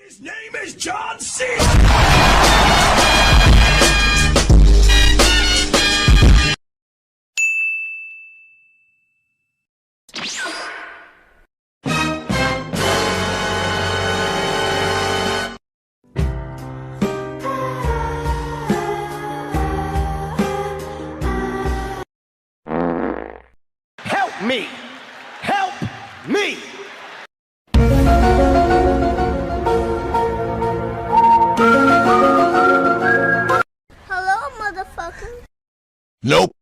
His name is John C. Help me! Help me! Hello, motherfucker. Nope.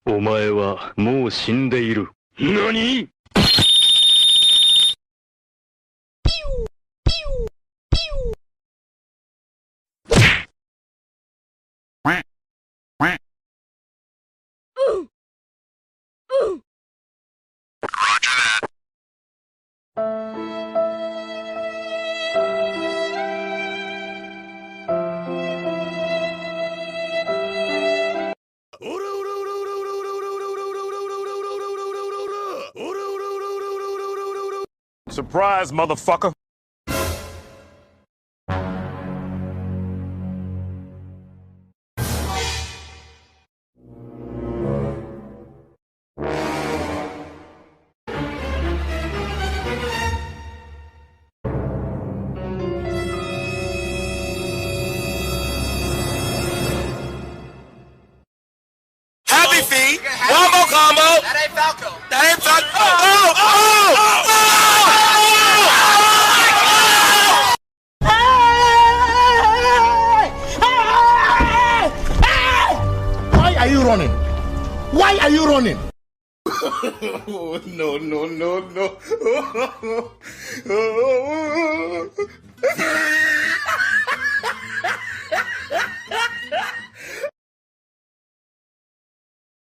お前はもう死んでいる。何？Surprise, motherfucker. Happy feet. One more combo. That ain't Falco. That ain't Falco. Why are you running? Why are you running? Oh, no.